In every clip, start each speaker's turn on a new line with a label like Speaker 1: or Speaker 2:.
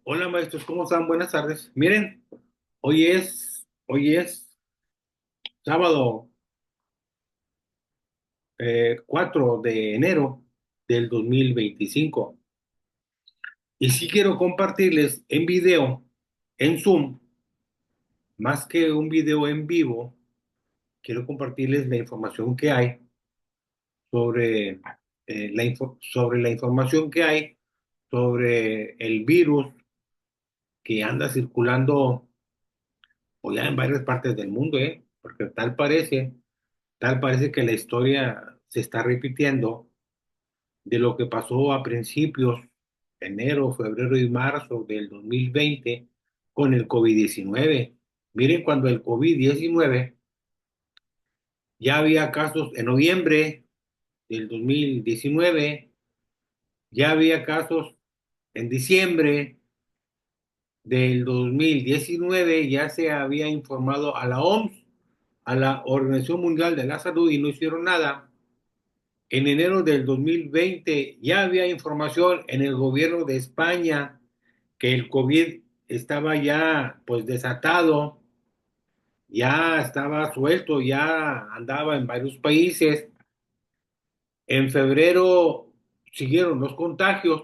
Speaker 1: Hola maestros, ¿cómo están? Buenas tardes. Miren, hoy es sábado 4 de enero del 2025 y sí quiero compartirles en video, en Zoom, más que un video en vivo, quiero compartirles la información que hay sobre, sobre la información que hay sobre el virus que anda circulando o ya en varias partes del mundo, porque tal parece que la historia se está repitiendo de lo que pasó a principios, enero, febrero y marzo del 2020 con el COVID-19. Miren, cuando el COVID-19 ya había casos en noviembre del 2019, ya había casos en diciembre del 2019, ya se había informado a la OMS, a la Organización Mundial de la Salud, y no hicieron nada. En enero del 2020 ya había información en el gobierno de España que el COVID estaba ya pues desatado, ya estaba suelto, ya andaba en varios países. En febrero siguieron los contagios,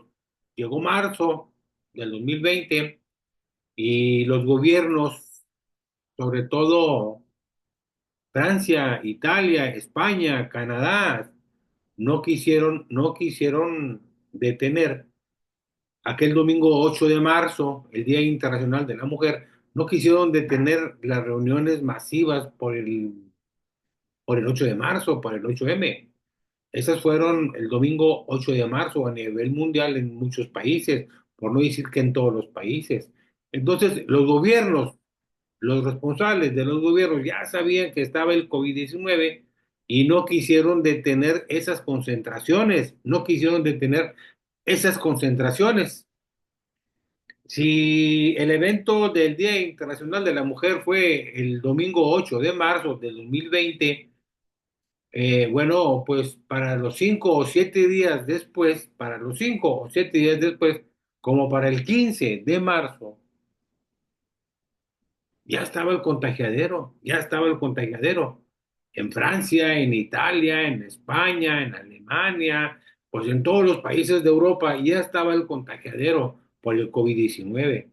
Speaker 1: llegó marzo del 2020 y los gobiernos, sobre todo Francia, Italia, España, Canadá, no quisieron detener aquel domingo 8 de marzo, el Día Internacional de la Mujer. No quisieron detener las reuniones masivas por el 8 de marzo, por el 8M. Esas fueron el domingo 8 de marzo a nivel mundial en muchos países, por no decir que en todos los países. Entonces, los gobiernos, los responsables de los gobiernos ya sabían que estaba el COVID-19 y no quisieron detener esas concentraciones, no quisieron detener esas concentraciones. Si el evento del Día Internacional de la Mujer fue el domingo 8 de marzo del 2020, bueno, pues para los 5 o 7 días después, como para el 15 de marzo, ya estaba el contagiadero. En Francia, en Italia, en España, en Alemania, pues en todos los países de Europa ya estaba el contagiadero por el COVID-19.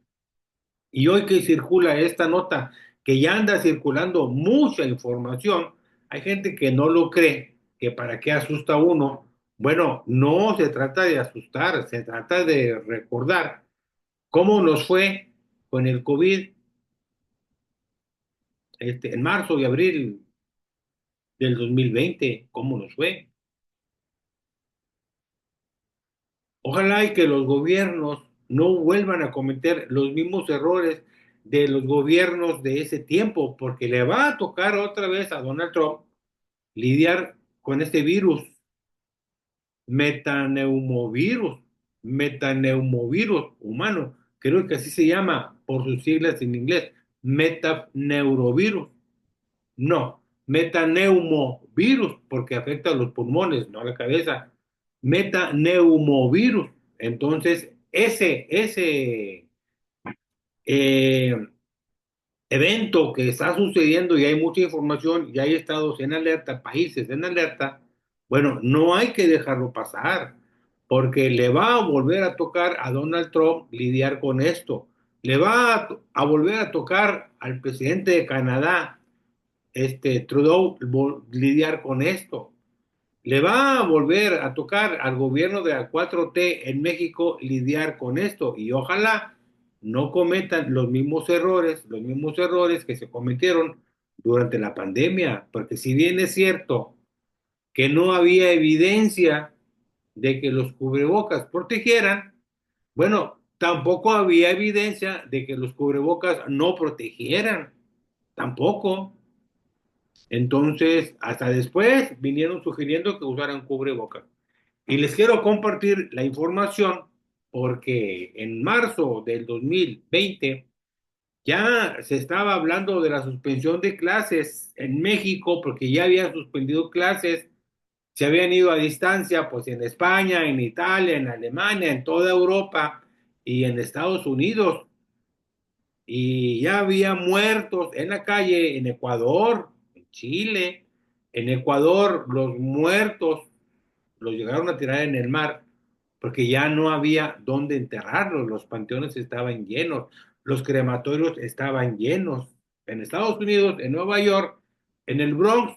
Speaker 1: Y hoy que circula esta nota, que ya anda circulando mucha información, hay gente que no lo cree, que para qué asusta a uno. Bueno, no se trata de asustar, se trata de recordar cómo nos fue con el COVID en marzo y abril del 2020, cómo nos fue. Ojalá y que los gobiernos no vuelvan a cometer los mismos errores de los gobiernos de ese tiempo, porque le va a tocar otra vez a Donald Trump lidiar con este virus, metaneumovirus, metaneumovirus humano, creo que así se llama por sus siglas en inglés, metaneurovirus, no, metaneumovirus, porque afecta a los pulmones, no a la cabeza, metaneumovirus. Entonces, ese eh, evento que está sucediendo y hay mucha información y hay estados en alerta, países en alerta, bueno, no hay que dejarlo pasar, porque le va a volver a tocar a Donald Trump lidiar con esto. Le va a volver a tocar al presidente de Canadá, Trudeau, lidiar con esto. Le va a volver a tocar al gobierno de la 4T en México lidiar con esto y ojalá no cometan los mismos errores que se cometieron durante la pandemia, porque si bien es cierto que no había evidencia de que los cubrebocas protegieran, bueno, tampoco había evidencia de que los cubrebocas no protegieran, tampoco. Entonces, hasta después vinieron sugiriendo que usaran cubrebocas. Y les quiero compartir la información porque en marzo del 2020 ya se estaba hablando de la suspensión de clases en México porque ya habían suspendido clases, se habían ido a distancia pues en España, en Italia, en Alemania, en toda Europa y en Estados Unidos, y ya había muertos en la calle en Ecuador, en Chile. En Ecuador los muertos los llegaron a tirar en el mar porque ya no había dónde enterrarlos, los panteones estaban llenos, los crematorios estaban llenos. En Estados Unidos, en Nueva York, en el Bronx,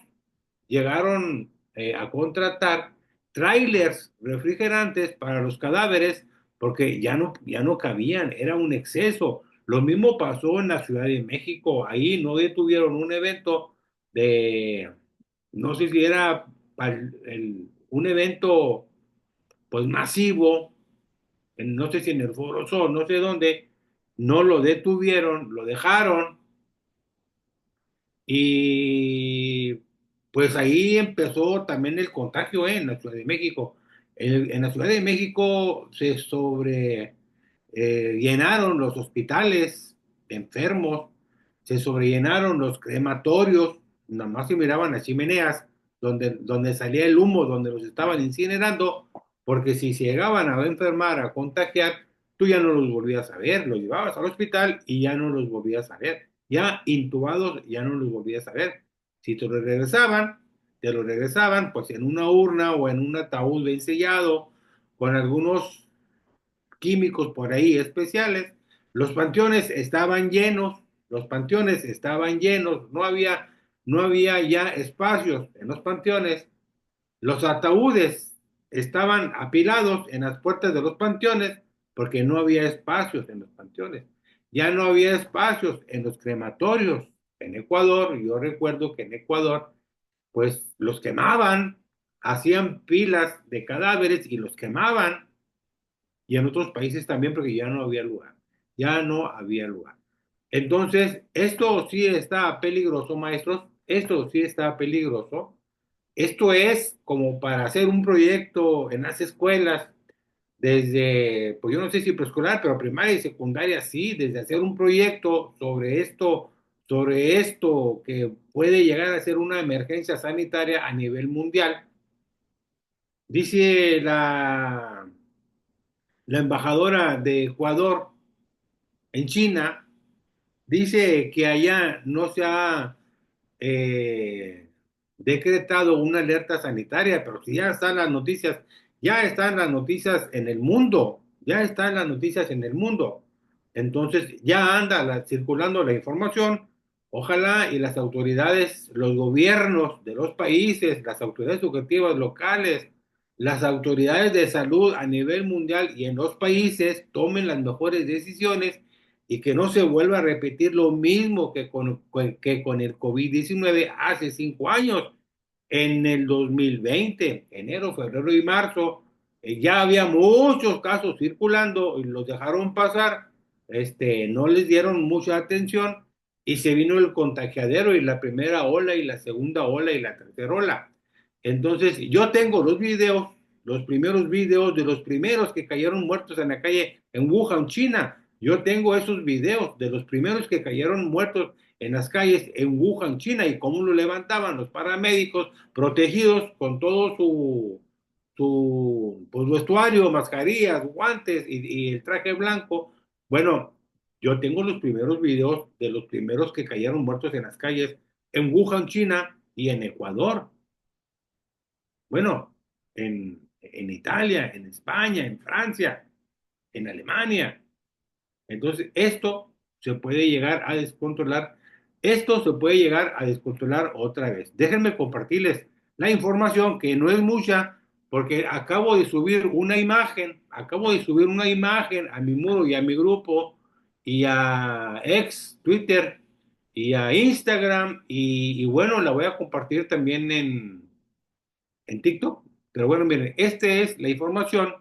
Speaker 1: llegaron a contratar trailers refrigerantes para los cadáveres porque ya no cabían, era un exceso. Lo mismo pasó en la Ciudad de México, ahí no detuvieron un evento de, no sé si era un evento pues masivo, no sé si en el Foro Sol, no sé dónde, no lo detuvieron, lo dejaron y pues ahí empezó también el contagio en la Ciudad de México. En la Ciudad de México se sobre llenaron los hospitales de enfermos, se sobrellenaron los crematorios, nada más se miraban las chimeneas donde salía el humo, donde los estaban incinerando, porque si se llegaban a enfermar, a contagiar, tú ya no los volvías a ver, los llevabas al hospital y ya no los volvías a ver. Ya intubados, ya no los volvías a ver. Si te lo regresaban, pues en una urna o en un ataúd bien sellado, con algunos químicos por ahí especiales. Los panteones estaban llenos, los panteones estaban llenos, no había ya espacios en los panteones. Los ataúdes estaban apilados en las puertas de los panteones porque no había espacios en los panteones. Ya no había espacios en los crematorios. En Ecuador, yo recuerdo que en Ecuador, pues los quemaban, hacían pilas de cadáveres y los quemaban, y en otros países también porque ya no había lugar, ya no había lugar. Entonces, esto sí está peligroso, maestros, esto sí está peligroso. Esto es como para hacer un proyecto en las escuelas, desde, pues yo no sé si preescolar, pero primaria y secundaria sí, desde hacer un proyecto sobre esto que puede llegar a ser una emergencia sanitaria a nivel mundial. Dice la embajadora de Ecuador en China, dice que allá no se ha eh, decretado una alerta sanitaria, pero si ya están las noticias, ya están las noticias en el mundo, ya están las noticias en el mundo. Entonces ya anda circulando la información. Ojalá y las autoridades, los gobiernos de los países, las autoridades educativas locales, las autoridades de salud a nivel mundial y en los países tomen las mejores decisiones y que no se vuelva a repetir lo mismo que con el COVID-19 hace 5 años. En el 2020, enero, febrero y marzo, ya había muchos casos circulando y los dejaron pasar, no les dieron mucha atención y se vino el contagiadero y la primera ola y la segunda ola y la tercera ola. Entonces, yo tengo los videos, los primeros videos de los primeros que cayeron muertos en la calle en Wuhan, China. Yo tengo esos videos de los primeros que cayeron muertos en las calles en Wuhan, China, y cómo lo levantaban los paramédicos protegidos con todo su pues, vestuario, mascarillas, guantes y el traje blanco. Bueno, yo tengo los primeros videos de los primeros que cayeron muertos en las calles en Wuhan, China y en Ecuador. Bueno, en Italia, en España, en Francia, en Alemania. Entonces, esto se puede llegar a descontrolar. Esto se puede llegar a descontrolar otra vez. Déjenme compartirles la información, que no es mucha, porque acabo de subir una imagen a mi muro y a mi grupo y a ex Twitter y a Instagram y bueno, la voy a compartir también en TikTok. Pero bueno, miren, esta es la información.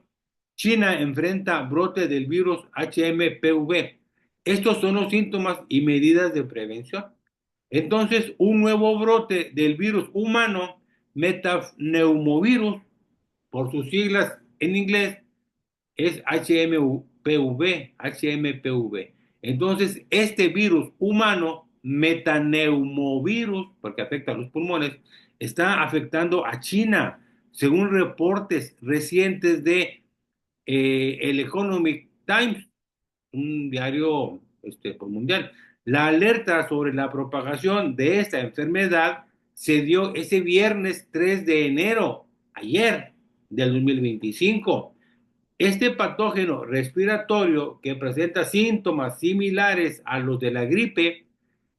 Speaker 1: China enfrenta brote del virus HMPV. Estos son los síntomas y medidas de prevención. Entonces, un nuevo brote del virus humano, metapneumovirus, por sus siglas en inglés, es HMPV. Entonces, este virus humano, metaneumovirus, porque afecta a los pulmones, está afectando a China, según reportes recientes de el Economic Times. un diario pues, mundial. La alerta sobre la propagación de esta enfermedad se dio ese viernes 3 de enero, ayer, del 2025. Este patógeno respiratorio que presenta síntomas similares a los de la gripe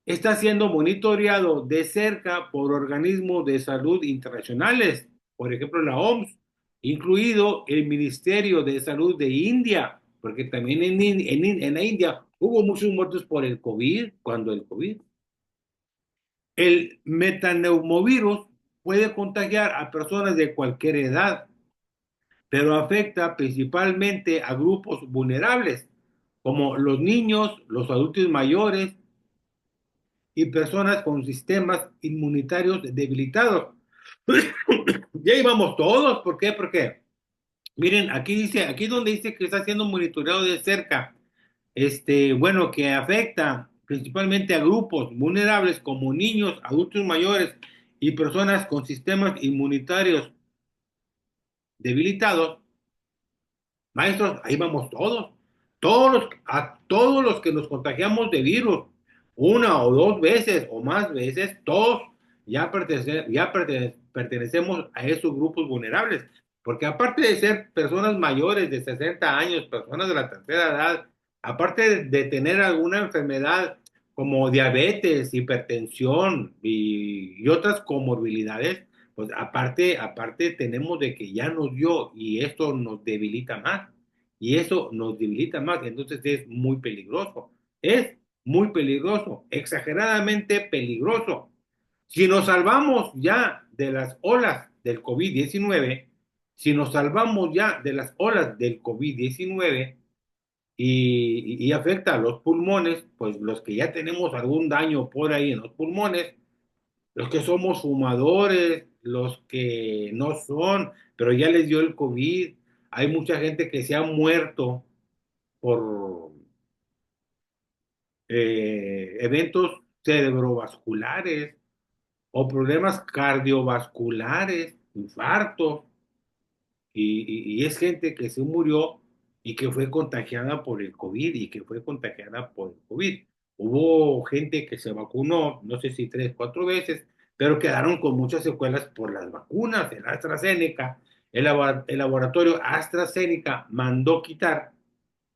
Speaker 1: está siendo monitoreado de cerca por organismos de salud internacionales, por ejemplo la OMS, incluido el Ministerio de Salud de India, porque también en la India hubo muchos muertos por el COVID, cuando el COVID. El metaneumovirus puede contagiar a personas de cualquier edad, pero afecta principalmente a grupos vulnerables, como los niños, los adultos mayores y personas con sistemas inmunitarios debilitados. Y ahí vamos todos, ¿por qué? Porque, miren, aquí dice, aquí donde dice que está siendo monitoreado de cerca, bueno, que afecta principalmente a grupos vulnerables como niños, adultos mayores y personas con sistemas inmunitarios debilitados. Maestros, ahí vamos todos. A todos los que nos contagiamos de virus, una o dos veces o más veces, todos pertenecemos a esos grupos vulnerables. Porque aparte de ser personas mayores de 60 años, personas de la tercera edad, aparte de tener alguna enfermedad como diabetes, hipertensión y otras comorbilidades, pues aparte tenemos de que ya nos dio y esto nos debilita más. Y eso nos debilita más. Entonces es muy peligroso. Es muy peligroso, exageradamente peligroso. Si nos salvamos ya de las olas del COVID-19, si nos salvamos ya de las olas del COVID-19 y afecta a los pulmones, pues los que ya tenemos algún daño por ahí en los pulmones, los que somos fumadores, los que no son, pero ya les dio el COVID. Hay mucha gente que se ha muerto por eventos cerebrovasculares o problemas cardiovasculares, infartos, y es gente que se murió y que fue contagiada por el COVID y que fue contagiada por el COVID. Hubo gente que se vacunó, no sé si tres, cuatro veces, pero quedaron con muchas secuelas por las vacunas. El AstraZeneca, el laboratorio AstraZeneca mandó quitar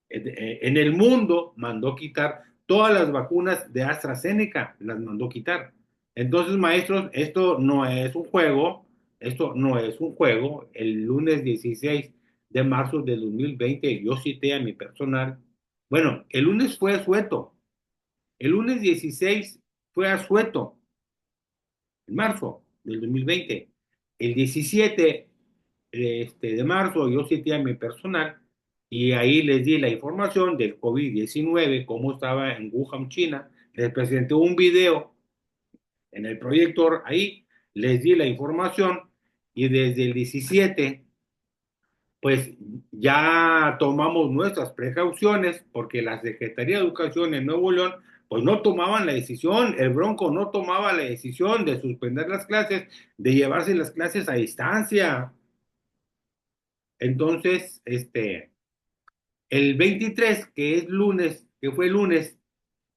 Speaker 1: en el mundo mandó quitar todas las vacunas de AstraZeneca, las mandó quitar. Entonces, maestros, esto no es un juego, esto no es un juego. El lunes 16 de marzo del 2020 yo cité a mi personal. Bueno, el lunes fue asueto. El lunes 16 fue asueto, en marzo del 2020. El 17 de marzo yo cité a mi personal y ahí les di la información del COVID-19, cómo estaba en Wuhan, China. Les presenté un video en el proyector, ahí les di la información y desde el 17 pues ya tomamos nuestras precauciones porque la Secretaría de Educación en Nuevo León pues no tomaban la decisión, el Bronco no tomaba la decisión de suspender las clases, de llevarse las clases a distancia. Entonces, el 23, que es lunes, que fue el lunes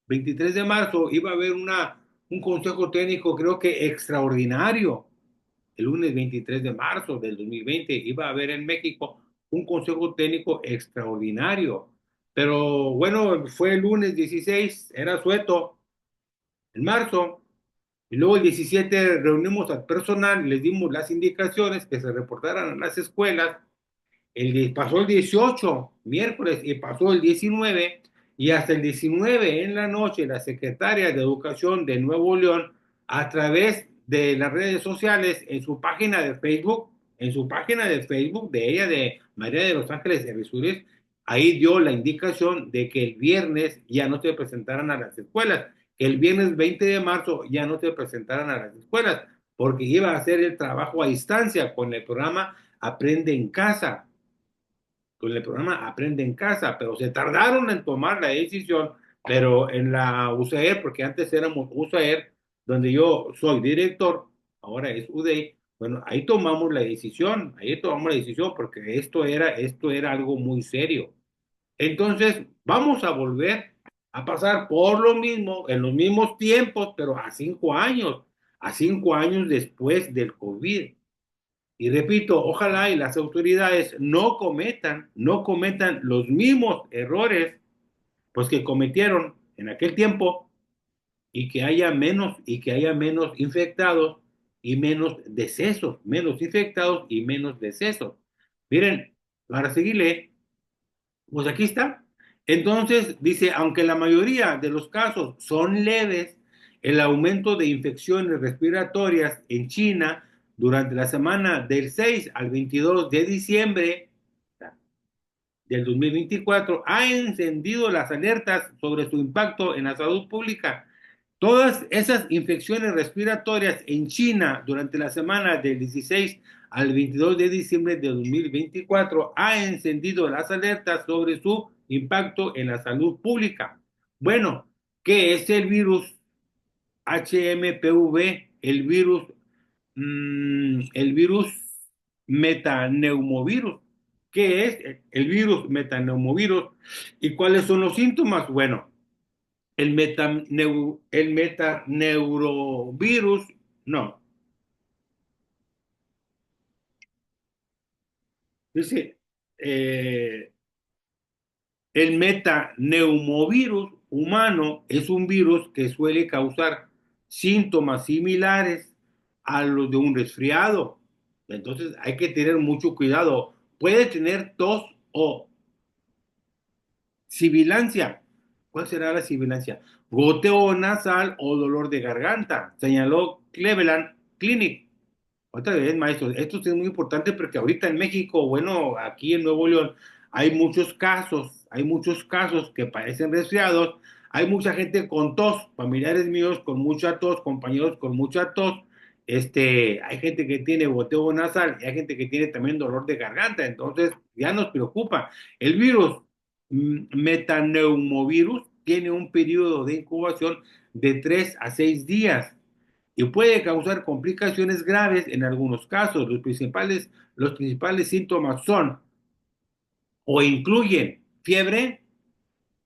Speaker 1: 23 de marzo, iba a haber un consejo técnico, creo que extraordinario. El lunes 23 de marzo del 2020 iba a haber en México un consejo técnico extraordinario. Pero bueno, fue el lunes 16, era sueto, en marzo. Y luego el 17 reunimos al personal, les dimos las indicaciones que se reportaran a las escuelas. Pasó el 18, miércoles, y pasó el 19, y hasta el 19 en la noche, la secretaria de Educación de Nuevo León, a través de las redes sociales, en su página de Facebook de ella, de María de los Ángeles Errázuriz, ahí dio la indicación de que el viernes ya no se presentaran a las escuelas, que el viernes 20 de marzo ya no se presentaran a las escuelas, porque iba a hacer el trabajo a distancia con el programa Aprende en Casa, con el programa Aprende en Casa, pero se tardaron en tomar la decisión, pero en la USAER, porque antes éramos USAER, donde yo soy director, ahora es UDEI, bueno, ahí tomamos la decisión porque esto era algo muy serio, Entonces, vamos a volver a pasar por lo mismo, en los mismos tiempos, pero a 5 años después del COVID. Y repito, ojalá y las autoridades no cometan los mismos errores pues que cometieron en aquel tiempo y que haya menos infectados y menos decesos, menos infectados y menos decesos. Miren, para seguirle, pues aquí está. Entonces, dice, aunque la mayoría de los casos son leves, el aumento de infecciones respiratorias en China durante la semana del 6 al 22 de diciembre del 2024 ha encendido las alertas sobre su impacto en la salud pública. Todas esas infecciones respiratorias en China durante la semana del 16 al 22 de diciembre de 2024 ha encendido las alertas sobre su impacto en la salud pública. Bueno, ¿qué es el virus HMPV? El virus metaneumovirus. ¿Qué es el virus metaneumovirus y cuáles son los síntomas? Bueno, el metaneurovirus, no, dice, eh, el metaneumovirus humano es un virus que suele causar síntomas similares a los de un resfriado. Entonces hay que tener mucho cuidado. Puede tener tos o sibilancia. ¿Cuál será la sibilancia? Goteo nasal o dolor de garganta, señaló Cleveland Clinic. Otra vez, maestro, esto es muy importante porque ahorita en México, bueno, aquí en Nuevo León, hay muchos casos que parecen resfriados, hay mucha gente con tos, familiares míos con mucha tos, compañeros con mucha tos, hay gente que tiene goteo nasal y hay gente que tiene también dolor de garganta, entonces ya nos preocupa. El virus metaneumovirus tiene un periodo de incubación de 3 a 6 días y puede causar complicaciones graves en algunos casos. Los principales síntomas son o incluyen fiebre,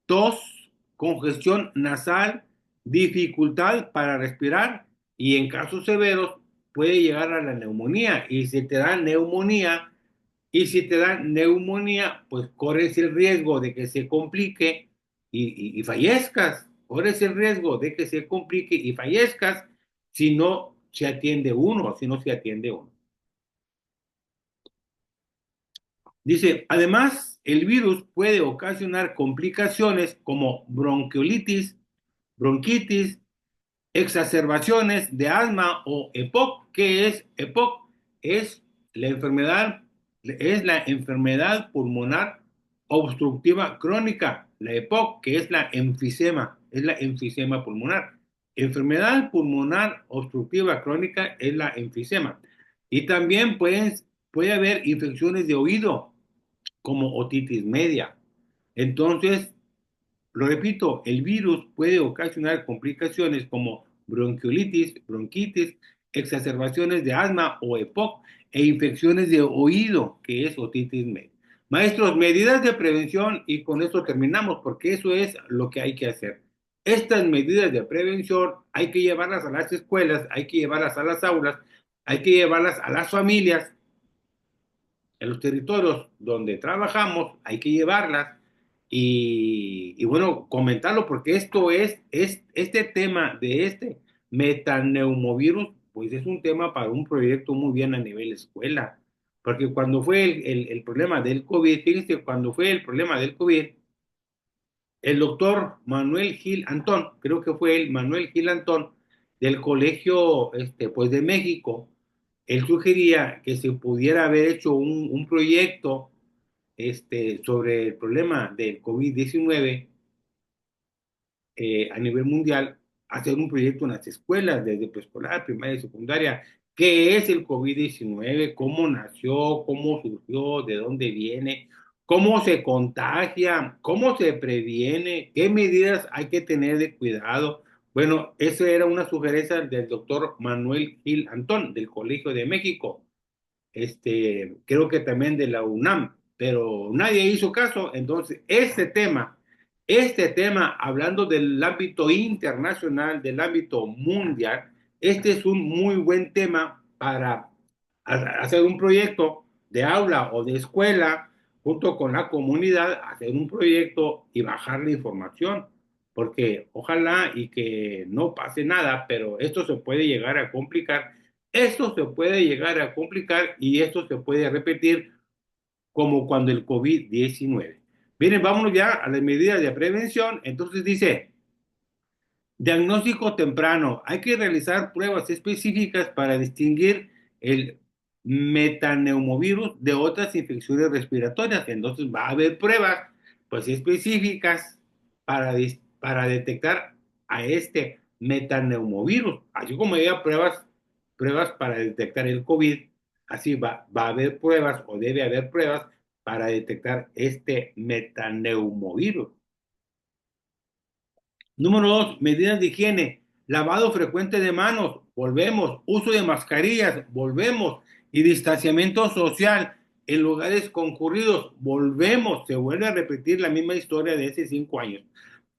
Speaker 1: tos, congestión nasal, dificultad para respirar y en casos severos puede llegar a la neumonía. Y si te da neumonía, pues corres el riesgo de que se complique y fallezcas. Corres el riesgo de que se complique y fallezcas si no se atiende uno. Dice, además, el virus puede ocasionar complicaciones como bronquitis, exacerbaciones de asma o EPOC. ¿Qué es EPOC? Es la enfermedad pulmonar obstructiva crónica, la EPOC, que es la enfisema pulmonar. Enfermedad pulmonar obstructiva crónica es la enfisema. Y también puede haber infecciones de oído, como otitis media. Entonces, lo repito, el virus puede ocasionar complicaciones como bronquitis, exacerbaciones de asma o EPOC e infecciones de oído, que es otitis media. Maestros, medidas de prevención y con esto terminamos porque eso es lo que hay que hacer. Estas medidas de prevención hay que llevarlas a las escuelas, hay que llevarlas a las aulas, hay que llevarlas a las familias, en los territorios donde trabajamos, hay que llevarlas y bueno, comentarlo porque este tema de este metaneumovirus, pues es un tema para un proyecto muy bien a nivel escuela. Porque cuando fue el problema del COVID, fíjense, cuando fue el problema del COVID, el doctor Manuel Gil Antón, creo que fue el Manuel Gil Antón del Colegio pues de México, él sugería que se pudiera haber hecho un proyecto sobre el problema del COVID-19 a nivel mundial, hacer un proyecto en las escuelas, desde preescolar, primaria y secundaria. ¿Qué es el COVID-19? ¿Cómo nació? ¿Cómo surgió? ¿De dónde viene? ¿Cómo se contagia? ¿Cómo se previene? ¿Qué medidas hay que tener de cuidado? Bueno, esa era una sugerencia del doctor Manuel Gil Antón, del Colegio de México, creo que también de la UNAM. pero nadie hizo caso. Entonces, este tema, hablando del ámbito internacional, del ámbito mundial, este es un muy buen tema para hacer un proyecto de aula o de escuela junto con la comunidad, hacer un proyecto y bajar la información, porque ojalá y que no pase nada, pero esto se puede llegar a complicar, esto se puede llegar a complicar y esto se puede repetir como cuando el COVID-19. Miren, vámonos ya a las medidas de prevención. Entonces dice, diagnóstico temprano. Hay que realizar pruebas específicas para distinguir el metaneumovirus de otras infecciones respiratorias. Entonces va a haber pruebas pues específicas para detectar a este metaneumovirus. Así como había pruebas para detectar el COVID, así va a haber pruebas o debe haber pruebas para detectar este metaneumovirus. Número dos, medidas de higiene. Lavado frecuente de manos, volvemos. Uso de mascarillas, volvemos. Y distanciamiento social en lugares concurridos, volvemos. Se vuelve a repetir la misma historia de hace 5 años.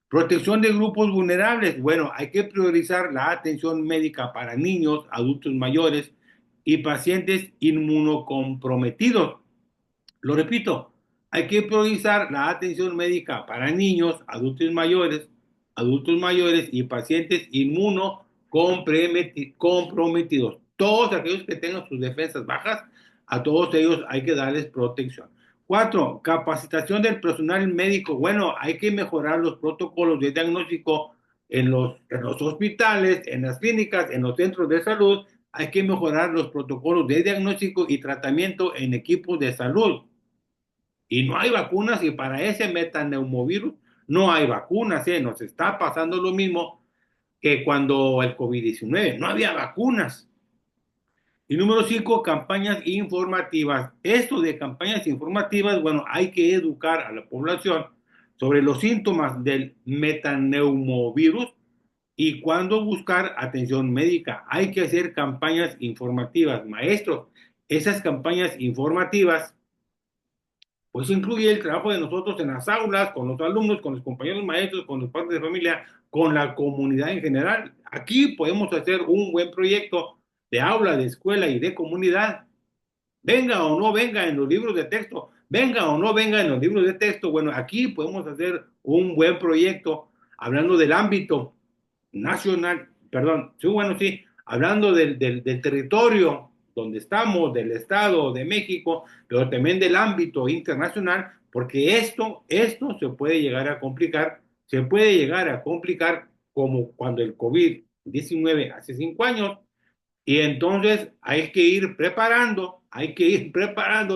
Speaker 1: Protección de grupos vulnerables. Bueno, hay que priorizar la atención médica para niños, adultos mayores y pacientes inmunocomprometidos. Lo repito, hay que priorizar la atención médica para niños, adultos mayores y pacientes inmunocomprometidos. Todos aquellos que tengan sus defensas bajas, a todos ellos hay que darles protección. Cuatro, capacitación del personal médico. Bueno, hay que mejorar los protocolos de diagnóstico en los hospitales, en las clínicas, en los centros de salud. Hay que mejorar los protocolos de diagnóstico y tratamiento en equipos de salud. Y no hay vacunas y para ese metaneumovirus no hay vacunas, ¿eh? Nos está pasando lo mismo que cuando el COVID-19, no había vacunas. Y número 5, campañas informativas. Esto de campañas informativas, bueno, hay que educar a la población sobre los síntomas del metaneumovirus y cuándo buscar atención médica. Hay que hacer campañas informativas. Maestros, esas campañas informativas pues incluye el trabajo de nosotros en las aulas, con los alumnos, con los compañeros maestros, con los padres de familia, con la comunidad en general. Aquí podemos hacer un buen proyecto de aula, de escuela y de comunidad. Venga o no venga en los libros de texto, venga o no venga en los libros de texto. Bueno, aquí podemos hacer un buen proyecto hablando del ámbito nacional, perdón, sí, bueno, sí, hablando del territorio donde estamos, del Estado de México, pero también del ámbito internacional, porque esto se puede llegar a complicar como cuando el COVID-19 hace 5 años, y entonces hay que ir preparando,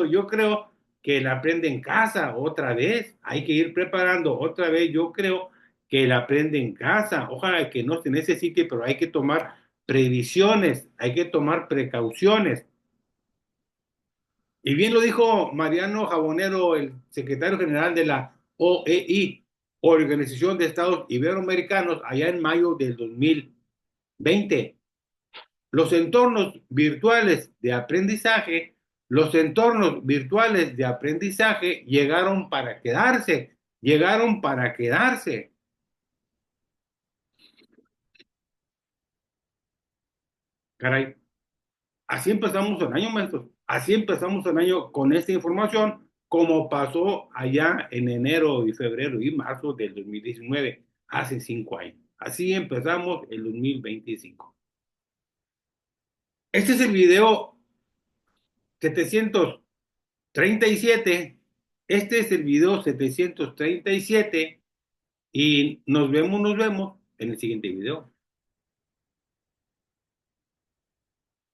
Speaker 1: yo creo que la aprende en casa otra vez, hay que ir preparando otra vez, yo creo que la aprende en casa, ojalá que no se necesite, pero hay que tomar previsiones, hay que tomar precauciones. Y bien lo dijo Mariano Jabonero, el secretario general de la OEI, Organización de Estados Iberoamericanos, allá en mayo del 2020. Los entornos virtuales de aprendizaje llegaron para quedarse. Caray, así empezamos el año, maestros. Así empezamos el año con esta información, como pasó allá en enero y febrero y marzo del 2019, hace 5 años. Así empezamos el 2025. Este es el video 737. Este es el video 737 y nos vemos en el siguiente video.